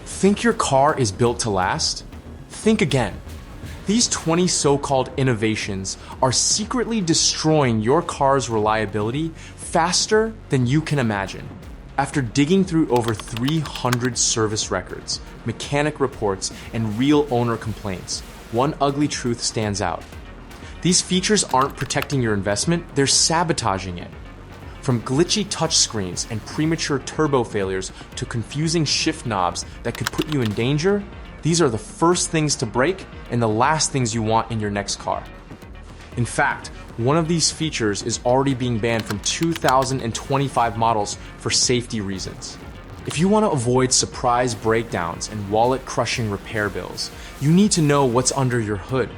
Think your car is built to last? Think again. These 20 so-called innovations are secretly destroying your car's reliability faster than you can imagine. After digging through over 300 service records, mechanic reports, and real owner complaints, one ugly truth stands out. These features aren't protecting your investment, they're sabotaging it. From glitchy touchscreens and premature turbo failures to confusing shift knobs that could put you in danger, these are the first things to break and the last things you want in your next car. In fact, one of these features is already being banned from 2025 models for safety reasons. If you want to avoid surprise breakdowns and wallet-crushing repair bills, you need to know what's under your hood.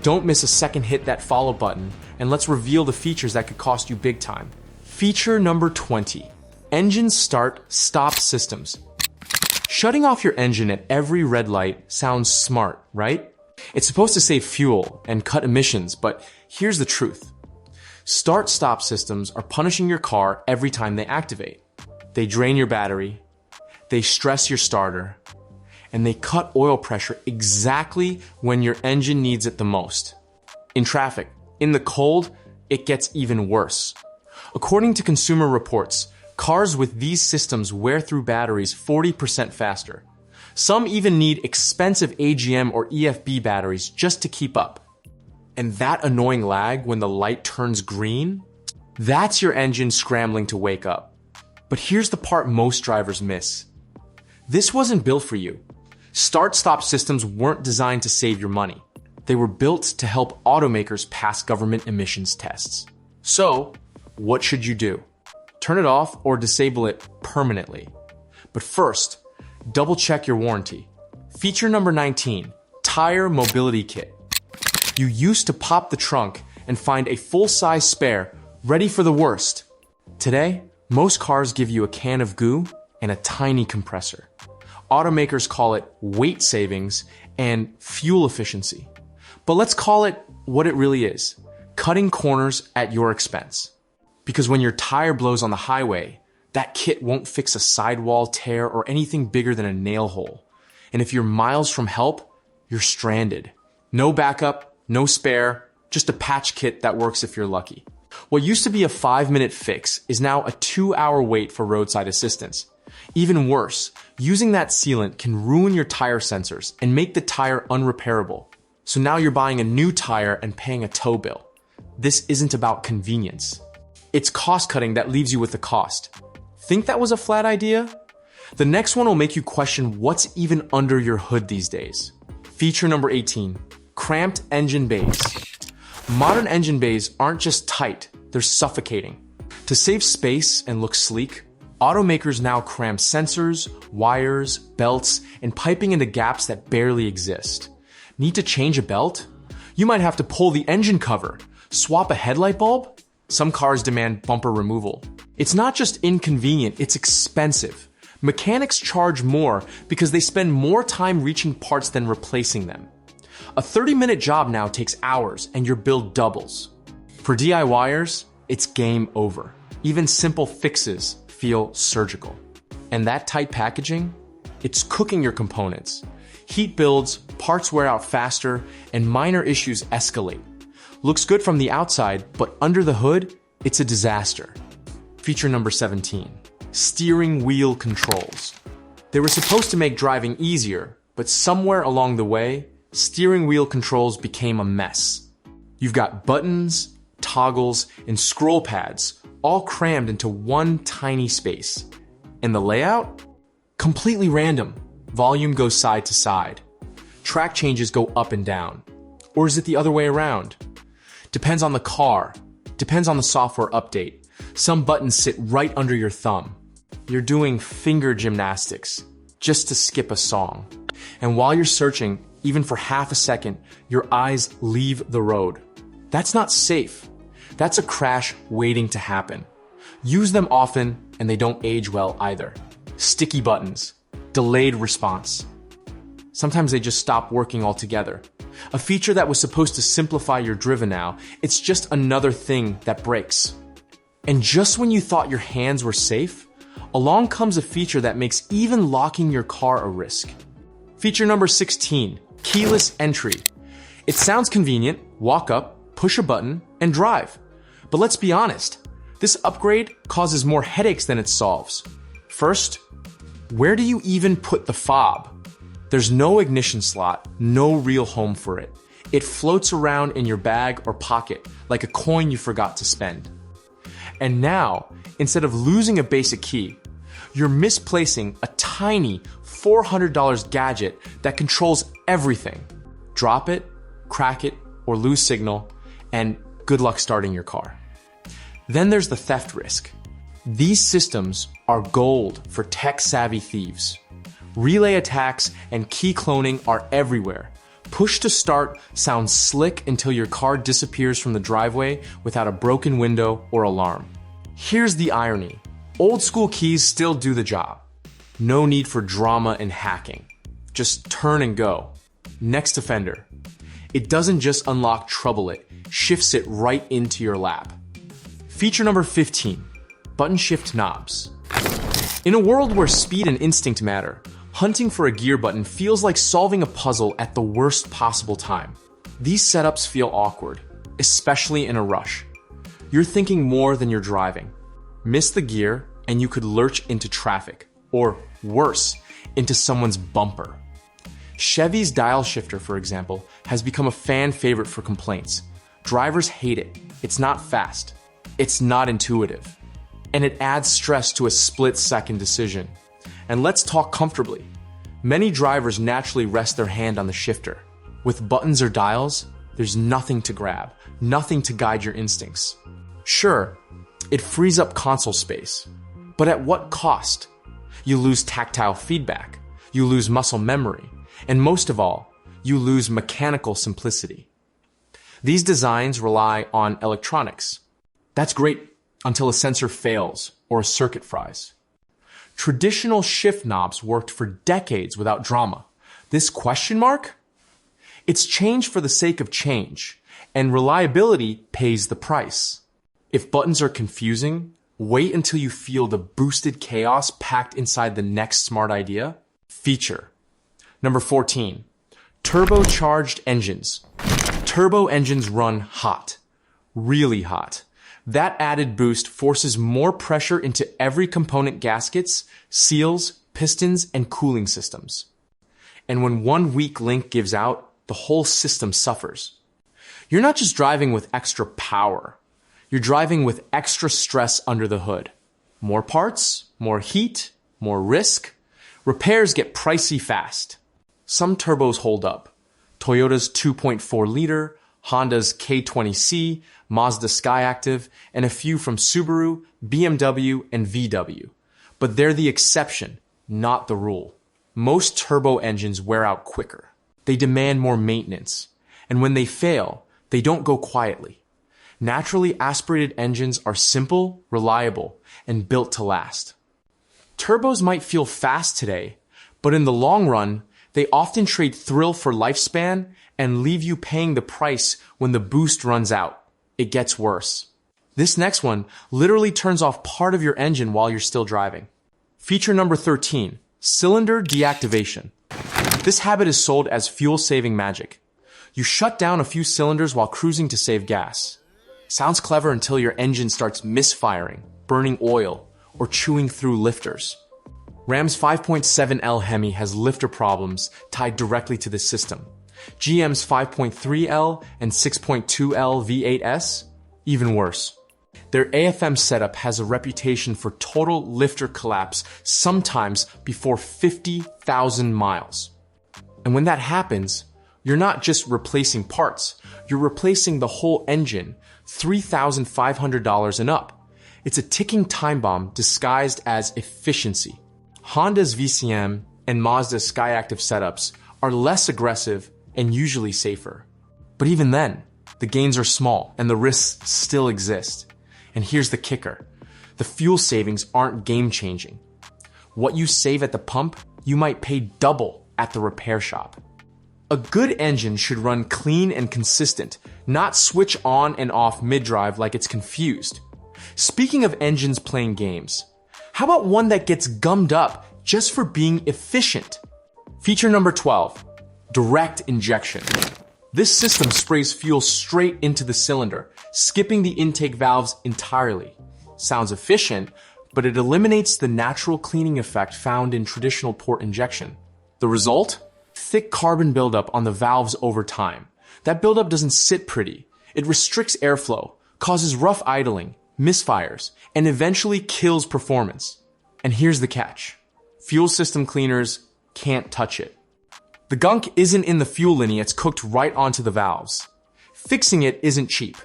Don't miss a second, hit that follow button, and let's reveal the features that could cost you big time. Feature number 20, engine start-stop systems. Shutting off your engine at every red light sounds smart, right? It's supposed to save fuel and cut emissions, but here's the truth. Start-stop systems are punishing your car every time they activate. They drain your battery, they stress your starter, and they cut oil pressure exactly when your engine needs it the most. In traffic, in the cold, it gets even worse. According to Consumer Reports, cars with these systems wear through batteries 40% faster. Some even need expensive AGM or EFB batteries just to keep up. And that annoying lag when the light turns green, that's your engine scrambling to wake up. But here's the part most drivers miss. This wasn't built for you. Start-stop systems weren't designed to save your money. They were built to help automakers pass government emissions tests. So, what should you do? Turn it off or disable it permanently. But first, double check your warranty. Feature number 19, tire mobility kit. You used to pop the trunk and find a full-size spare ready for the worst. Today, most cars give you a can of goo and a tiny compressor. Automakers call it weight savings and fuel efficiency. But let's call it what it really is, cutting corners at your expense. Because when your tire blows on the highway, that kit won't fix a sidewall tear or anything bigger than a nail hole. And if you're miles from help, you're stranded. No backup, no spare, just a patch kit that works if you're lucky. What used to be a 5-minute fix is now a 2-hour wait for roadside assistance. Even worse, using that sealant can ruin your tire sensors and make the tire unrepairable. So now you're buying a new tire and paying a tow bill. This isn't about convenience. It's cost cutting that leaves you with the cost. Think that was a flat idea? The next one will make you question what's even under your hood these days. Feature number 18, cramped engine bays. Modern engine bays aren't just tight, they're suffocating. To save space and look sleek, automakers now cram sensors, wires, belts, and piping into gaps that barely exist. Need to change a belt? You might have to pull the engine cover. Swap a headlight bulb? Some cars demand bumper removal. It's not just inconvenient, it's expensive. Mechanics charge more because they spend more time reaching parts than replacing them. A 30-minute job now takes hours and your bill doubles. For DIYers, it's game over. Even simple fixes feel surgical. And that tight packaging? It's cooking your components. Heat builds, parts wear out faster, and minor issues escalate. Looks good from the outside, but under the hood, it's a disaster. Feature number 17, steering wheel controls. They were supposed to make driving easier, but somewhere along the way, steering wheel controls became a mess. You've got buttons, toggles, and scroll pads all crammed into one tiny space. And the layout? Completely random. Volume goes side to side. Track changes go up and down. Or is it the other way around? Depends on the car. Depends on the software update. Some buttons sit right under your thumb. You're doing finger gymnastics just to skip a song. And while you're searching, even for half a second, your eyes leave the road. That's not safe. That's a crash waiting to happen. Use them often, and they don't age well either. Sticky buttons, delayed response. Sometimes they just stop working altogether. A feature that was supposed to simplify your driven now, it's just another thing that breaks. And just when you thought your hands were safe, along comes a feature that makes even locking your car a risk. Feature number 16, keyless entry. It sounds convenient, walk up, push a button, and drive. But let's be honest, this upgrade causes more headaches than it solves. First, where do you even put the fob? There's no ignition slot, no real home for it. It floats around in your bag or pocket like a coin you forgot to spend. And now, instead of losing a basic key, you're misplacing a tiny $400 gadget that controls everything. Drop it, crack it, or lose signal, and good luck starting your car. Then there's the theft risk. These systems are gold for tech-savvy thieves. Relay attacks and key cloning are everywhere. Push to start sounds slick until your car disappears from the driveway without a broken window or alarm. Here's the irony. Old school keys still do the job. No need for drama and hacking. Just turn and go. Next offender. It doesn't just unlock trouble, it shifts it right into your lap. Feature number 15, button shift knobs. In a world where speed and instinct matter, hunting for a gear button feels like solving a puzzle at the worst possible time. These setups feel awkward, especially in a rush. You're thinking more than you're driving. Miss the gear and you could lurch into traffic, or worse, into someone's bumper. Chevy's dial shifter, for example, has become a fan favorite for complaints. Drivers hate it. It's not fast. It's not intuitive. And it adds stress to a split-second decision. And let's talk comfortably. Many drivers naturally rest their hand on the shifter. With buttons or dials, there's nothing to grab, nothing to guide your instincts. Sure, it frees up console space, but at what cost? You lose tactile feedback, you lose muscle memory, and most of all, you lose mechanical simplicity. These designs rely on electronics. That's great until a sensor fails or a circuit fries. Traditional shift knobs worked for decades without drama. This question mark? It's change for the sake of change, and reliability pays the price. If buttons are confusing, wait until you feel the boosted chaos packed inside the next smart idea. Feature. Number 14, turbocharged engines. Turbo engines run hot, really hot. That added boost forces more pressure into every component: gaskets, seals, pistons, and cooling systems. And when one weak link gives out, the whole system suffers. You're not just driving with extra power. You're driving with extra stress under the hood. More parts, more heat, more risk. Repairs get pricey fast. Some turbos hold up. Toyota's 2.4 liter, Honda's K20C, Mazda Skyactiv, and a few from Subaru, BMW, and VW. But they're the exception, not the rule. Most turbo engines wear out quicker. They demand more maintenance. And when they fail, they don't go quietly. Naturally aspirated engines are simple, reliable, and built to last. Turbos might feel fast today, but in the long run, they often trade thrill for lifespan and leave you paying the price when the boost runs out. It gets worse. This next one literally turns off part of your engine while you're still driving. Feature number 13, cylinder deactivation. This habit is sold as fuel-saving magic. You shut down a few cylinders while cruising to save gas. Sounds clever until your engine starts misfiring, burning oil, or chewing through lifters. Ram's 5.7L Hemi has lifter problems tied directly to the system. GM's 5.3L and 6.2L V8S, even worse. Their AFM setup has a reputation for total lifter collapse, sometimes before 50,000 miles. And when that happens, you're not just replacing parts, you're replacing the whole engine, $3,500 and up. It's a ticking time bomb disguised as efficiency. Honda's VCM and Mazda's Skyactiv setups are less aggressive and usually safer. But even then, the gains are small and the risks still exist. And here's the kicker. The fuel savings aren't game-changing. What you save at the pump, you might pay double at the repair shop. A good engine should run clean and consistent, not switch on and off mid-drive like it's confused. Speaking of engines playing games, How about one that gets gummed up just for being efficient? Feature number 12, direct injection. This system sprays fuel straight into the cylinder, skipping the intake valves entirely. Sounds efficient, but it eliminates the natural cleaning effect found in traditional port injection. The result? Thick carbon buildup on the valves over time. That buildup doesn't sit pretty. It restricts airflow, causes rough idling, misfires, and eventually kills performance. And here's the catch. Fuel system cleaners can't touch it. The gunk isn't in the fuel lining, it's cooked right onto the valves. Fixing it isn't cheap.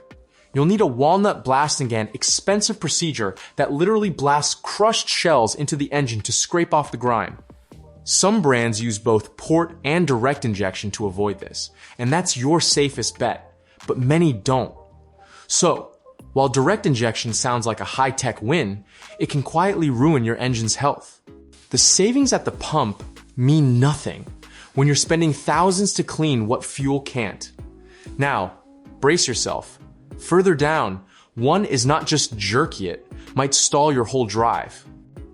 You'll need a walnut blasting gun, expensive procedure that literally blasts crushed shells into the engine to scrape off the grime. Some brands use both port and direct injection to avoid this, and that's your safest bet, but many don't. So, while direct injection sounds like a high-tech win, it can quietly ruin your engine's health. The savings at the pump mean nothing when you're spending thousands to clean what fuel can't. Now, brace yourself. Further down, one is not just jerky, it might stall your whole drive.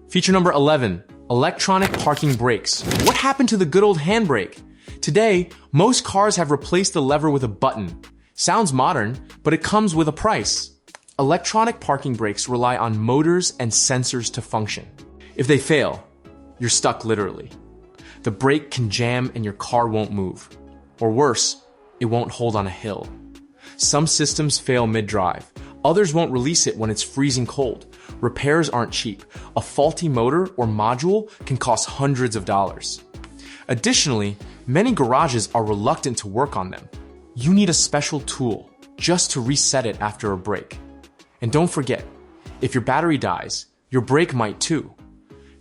Feature number 11, electronic parking brakes. What happened to the good old handbrake? Today, most cars have replaced the lever with a button. Sounds modern, but it comes with a price. Electronic parking brakes rely on motors and sensors to function. If they fail, you're stuck literally. The brake can jam and your car won't move. Or worse, it won't hold on a hill. Some systems fail mid-drive. Others won't release it when it's freezing cold. Repairs aren't cheap. A faulty motor or module can cost hundreds of dollars. Additionally, many garages are reluctant to work on them. You need a special tool just to reset it after a break. And don't forget, if your battery dies, your brake might too.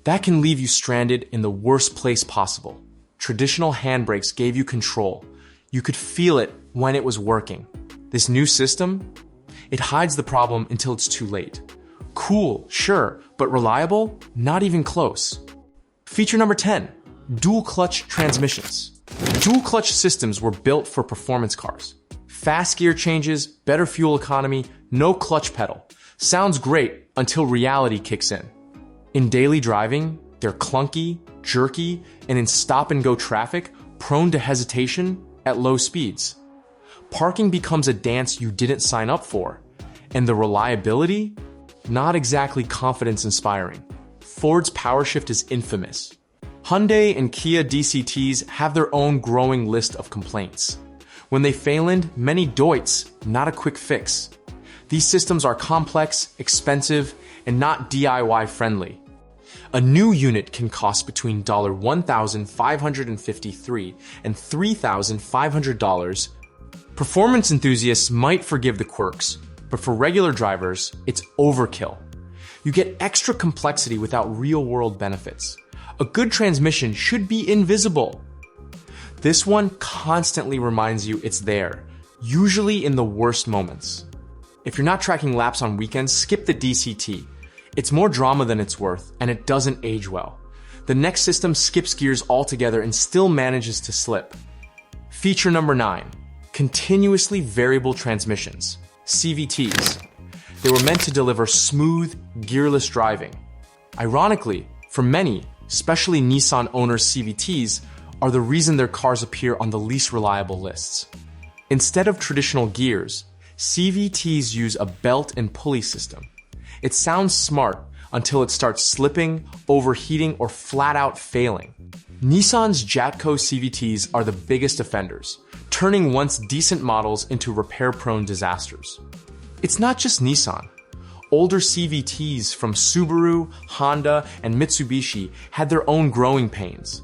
That can leave you stranded in the worst place possible. Traditional handbrakes gave you control. You could feel it when it was working. This new system, it hides the problem until it's too late. Cool, sure, but reliable? Not even close. Feature number 10, dual clutch transmissions. Dual clutch systems were built for performance cars. Fast gear changes, better fuel economy, no clutch pedal. Sounds great until reality kicks in. In daily driving, they're clunky, jerky, and in stop-and-go traffic, prone to hesitation at low speeds. Parking becomes a dance you didn't sign up for, and the reliability? Not exactly confidence-inspiring. Ford's PowerShift is infamous. Hyundai and Kia DCTs have their own growing list of complaints. When they fail in, many doits, not a quick fix. These systems are complex, expensive, and not DIY friendly. A new unit can cost between $1,553 and $3,500. Performance enthusiasts might forgive the quirks, but for regular drivers, it's overkill. You get extra complexity without real-world benefits. A good transmission should be invisible. This one constantly reminds you it's there, usually in the worst moments. If you're not tracking laps on weekends, skip the DCT. It's more drama than it's worth, and it doesn't age well. The next system skips gears altogether and still manages to slip. Feature number 9, continuously variable transmissions, CVTs. They were meant to deliver smooth, gearless driving. Ironically, for many, especially Nissan owners' CVTs, are the reason their cars appear on the least reliable lists. Instead of traditional gears, CVTs use a belt and pulley system. It sounds smart until it starts slipping, overheating, or flat out failing. Nissan's Jatco CVTs are the biggest offenders, turning once decent models into repair-prone disasters. It's not just Nissan. Older CVTs from Subaru, Honda, and Mitsubishi had their own growing pains.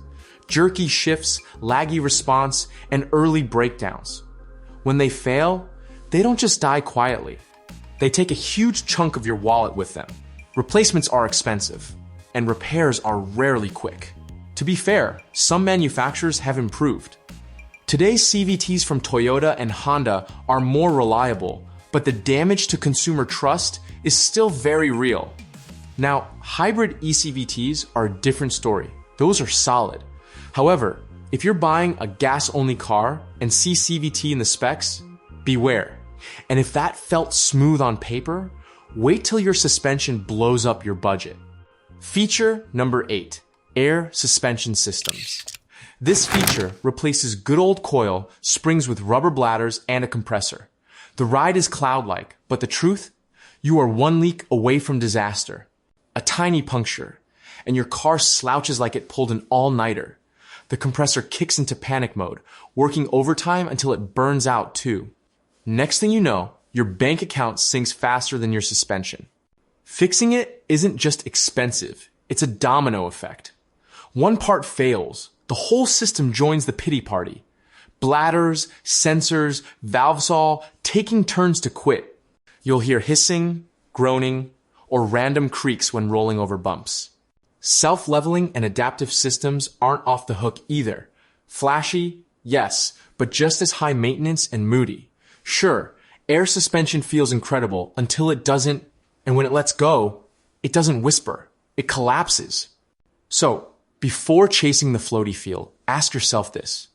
Jerky shifts, laggy response, and early breakdowns. When they fail, they don't just die quietly. They take a huge chunk of your wallet with them. Replacements are expensive, and repairs are rarely quick. To be fair, some manufacturers have improved. Today's CVTs from Toyota and Honda are more reliable, but the damage to consumer trust is still very real. Now, hybrid eCVTs are a different story. Those are solid. However, if you're buying a gas-only car and see CVT in the specs, beware. And if that felt smooth on paper, wait till your suspension blows up your budget. Feature number 8, air suspension systems. This feature replaces good old coil springs with rubber bladders and a compressor. The ride is cloud-like, but the truth? You are one leak away from disaster. A tiny puncture, and your car slouches like it pulled an all-nighter. The compressor kicks into panic mode, working overtime until it burns out too. Next thing you know, your bank account sinks faster than your suspension. Fixing it isn't just expensive, it's a domino effect. One part fails, the whole system joins the pity party. Bladders, sensors, valve saw, taking turns to quit. You'll hear hissing, groaning, or random creaks when rolling over bumps. Self-leveling and adaptive systems aren't off the hook either. Flashy, yes, but just as high maintenance and moody. Sure, air suspension feels incredible until it doesn't, and when it lets go, it doesn't whisper. It collapses. So, before chasing the floaty feel, ask yourself this.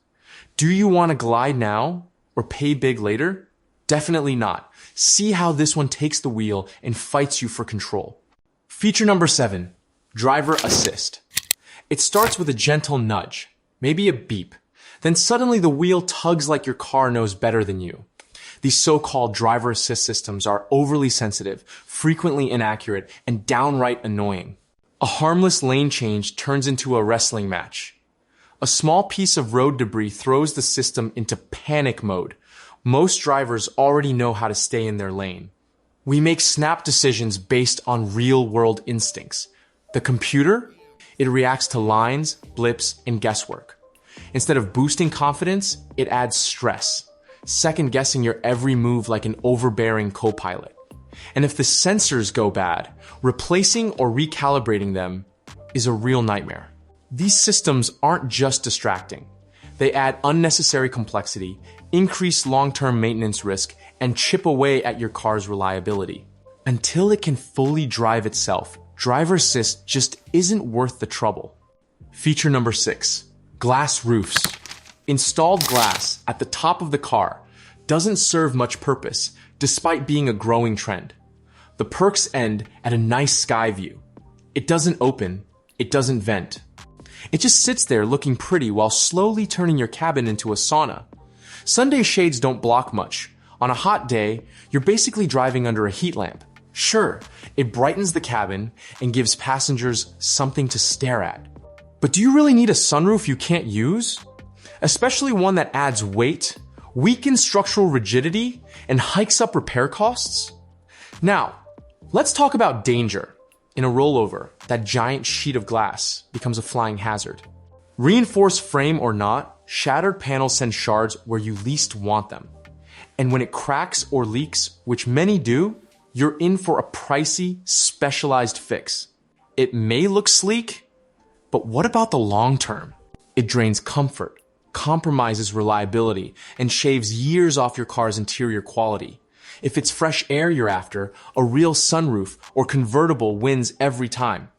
Do you want to glide now or pay big later? Definitely not. See how this one takes the wheel and fights you for control. Feature number 7, driver assist. It starts with a gentle nudge, maybe a beep. Then suddenly the wheel tugs like your car knows better than you. These so-called driver assist systems are overly sensitive, frequently inaccurate, and downright annoying. A harmless lane change turns into a wrestling match. A small piece of road debris throws the system into panic mode. Most drivers already know how to stay in their lane. We make snap decisions based on real-world instincts. The computer? It reacts to lines, blips, and guesswork. Instead of boosting confidence, it adds stress, second-guessing your every move like an overbearing co-pilot. And if the sensors go bad, replacing or recalibrating them is a real nightmare. These systems aren't just distracting. They add unnecessary complexity, increase long-term maintenance risk, and chip away at your car's reliability. Until it can fully drive itself, driver assist just isn't worth the trouble. Feature number 6, glass roofs. Installed glass at the top of the car doesn't serve much purpose, despite being a growing trend. The perks end at a nice sky view. It doesn't open, it doesn't vent. It just sits there looking pretty while slowly turning your cabin into a sauna. Sunday shades don't block much. On a hot day, you're basically driving under a heat lamp. Sure, it brightens the cabin and gives passengers something to stare at. But do you really need a sunroof you can't use? Especially one that adds weight, weakens structural rigidity, and hikes up repair costs? Now, let's talk about danger. In a rollover, that giant sheet of glass becomes a flying hazard. Reinforced frame or not, shattered panels send shards where you least want them. And when it cracks or leaks, which many do, you're in for a pricey, specialized fix. It may look sleek, but what about the long term? It drains comfort, compromises reliability, and shaves years off your car's interior quality. If it's fresh air you're after, a real sunroof or convertible wins every time.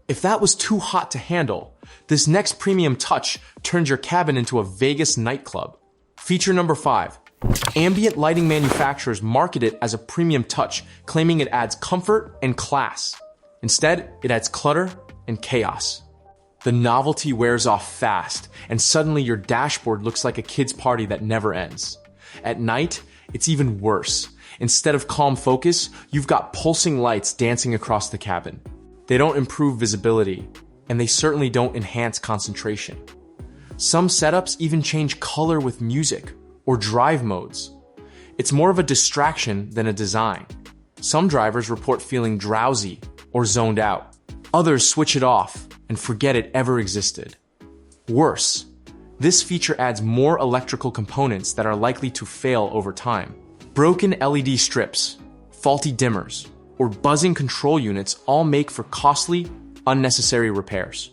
If that was too hot to handle, this next premium touch turns your cabin into a Vegas nightclub. Feature number 5. Ambient lighting manufacturers market it as a premium touch, claiming it adds comfort and class. Instead, it adds clutter and chaos. The novelty wears off fast, and suddenly your dashboard looks like a kid's party that never ends. At night, it's even worse. Instead of calm focus, you've got pulsing lights dancing across the cabin. They don't improve visibility, and they certainly don't enhance concentration. Some setups even change color with music or drive modes. It's more of a distraction than a design. Some drivers report feeling drowsy or zoned out. Others switch it off and forget it ever existed. Worse, this feature adds more electrical components that are likely to fail over time. Broken LED strips, faulty dimmers, or buzzing control units all make for costly, unnecessary repairs.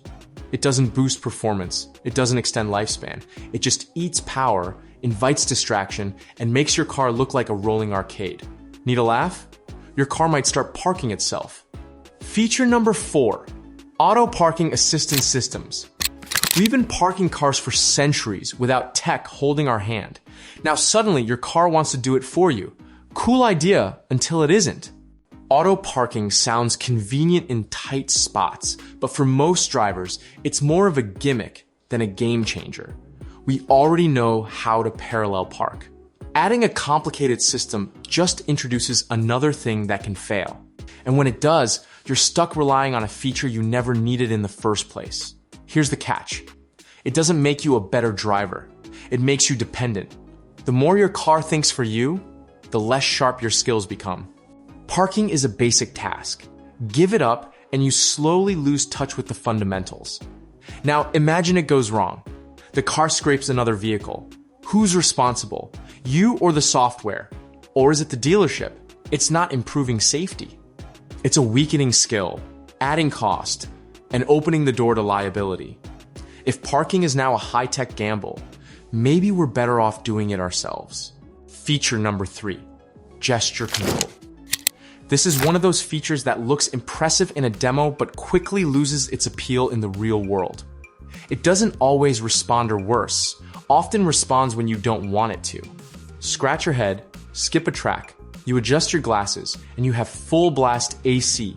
It doesn't boost performance, it doesn't extend lifespan, it just eats power, invites distraction, and makes your car look like a rolling arcade. Need a laugh? Your car might start parking itself. Feature number 4, auto parking assistance systems. We've been parking cars for centuries without tech holding our hand. Now suddenly your car wants to do it for you. Cool idea until it isn't. Auto parking sounds convenient in tight spots, but for most drivers, it's more of a gimmick than a game changer. We already know how to parallel park. Adding a complicated system just introduces another thing that can fail. And when it does, you're stuck relying on a feature you never needed in the first place. Here's the catch. It doesn't make you a better driver. It makes you dependent. The more your car thinks for you, the less sharp your skills become. Parking is a basic task. Give it up and you slowly lose touch with the fundamentals. Now imagine it goes wrong. The car scrapes another vehicle. Who's responsible? You or the software? Or is it the dealership? It's not improving safety. It's a weakening skill, adding cost, and opening the door to liability. If parking is now a high-tech gamble, maybe we're better off doing it ourselves. Feature number 3, gesture control. This is one of those features that looks impressive in a demo but quickly loses its appeal in the real world. It doesn't always respond, or worse, often responds when you don't want it to. Scratch your head, skip a track, you adjust your glasses, and you have full blast AC.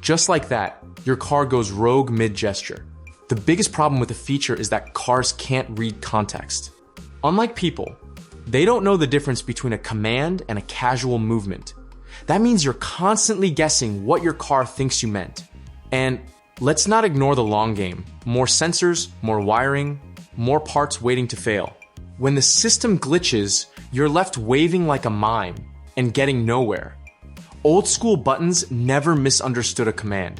Just like that, your car goes rogue mid-gesture. The biggest problem with the feature is that cars can't read context. Unlike people, they don't know the difference between a command and a casual movement. That means you're constantly guessing what your car thinks you meant. And let's not ignore the long game. More sensors, more wiring, more parts waiting to fail. When the system glitches, you're left waving like a mime and getting nowhere. Old school buttons never misunderstood a command.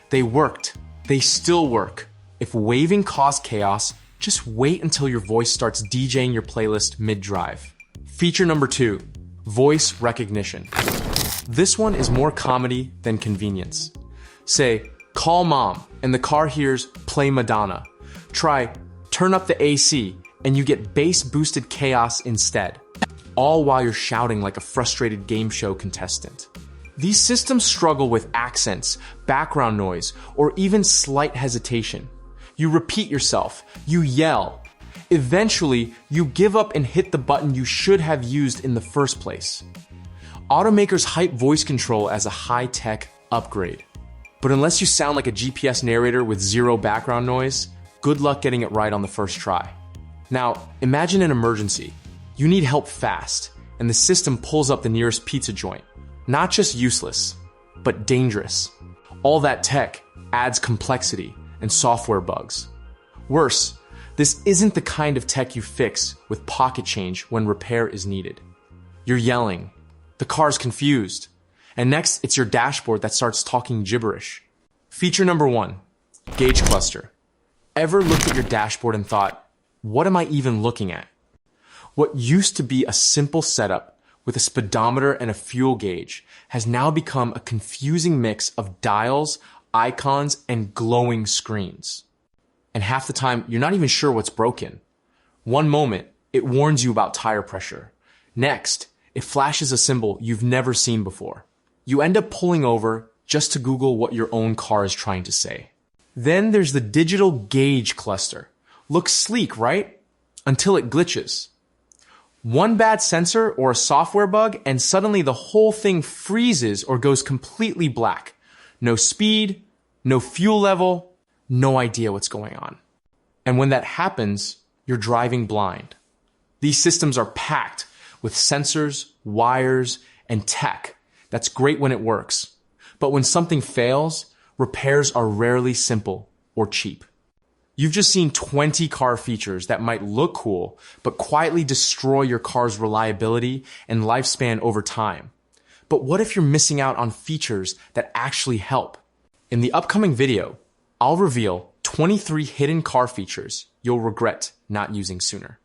They worked. They still work. If waving caused chaos, just wait until your voice starts DJing your playlist mid-drive. Feature number 2, voice recognition. This one is more comedy than convenience. Say, call mom, and the car hears play Madonna. Try, turn up the AC, and you get bass-boosted chaos instead. All while you're shouting like a frustrated game show contestant. These systems struggle with accents, background noise, or even slight hesitation. You repeat yourself, you yell. Eventually, you give up and hit the button you should have used in the first place. Automakers hype voice control as a high-tech upgrade. But unless you sound like a GPS narrator with zero background noise, good luck getting it right on the first try. Now, imagine an emergency. You need help fast, and the system pulls up the nearest pizza joint. Not just useless, but dangerous. All that tech adds complexity and software bugs. Worse, this isn't the kind of tech you fix with pocket change when repair is needed. You're yelling, the car's confused, and next it's your dashboard that starts talking gibberish. Feature number 1, gauge cluster. Ever looked at your dashboard and thought, what am I even looking at? What used to be a simple setup with a speedometer and a fuel gauge has now become a confusing mix of dials, icons, and glowing screens. And half the time, you're not even sure what's broken. One moment, it warns you about tire pressure. Next, it flashes a symbol you've never seen before. You end up pulling over just to Google what your own car is trying to say. Then there's the digital gauge cluster. Looks sleek, right? Until it glitches. One bad sensor or a software bug, and suddenly the whole thing freezes or goes completely black. No speed, no fuel level, no idea what's going on. And when that happens, you're driving blind. These systems are packed with sensors, wires, and tech. That's great when it works. But when something fails, repairs are rarely simple or cheap. You've just seen 20 car features that might look cool, but quietly destroy your car's reliability and lifespan over time. But what if you're missing out on features that actually help? In the upcoming video, I'll reveal 23 hidden car features you'll regret not using sooner.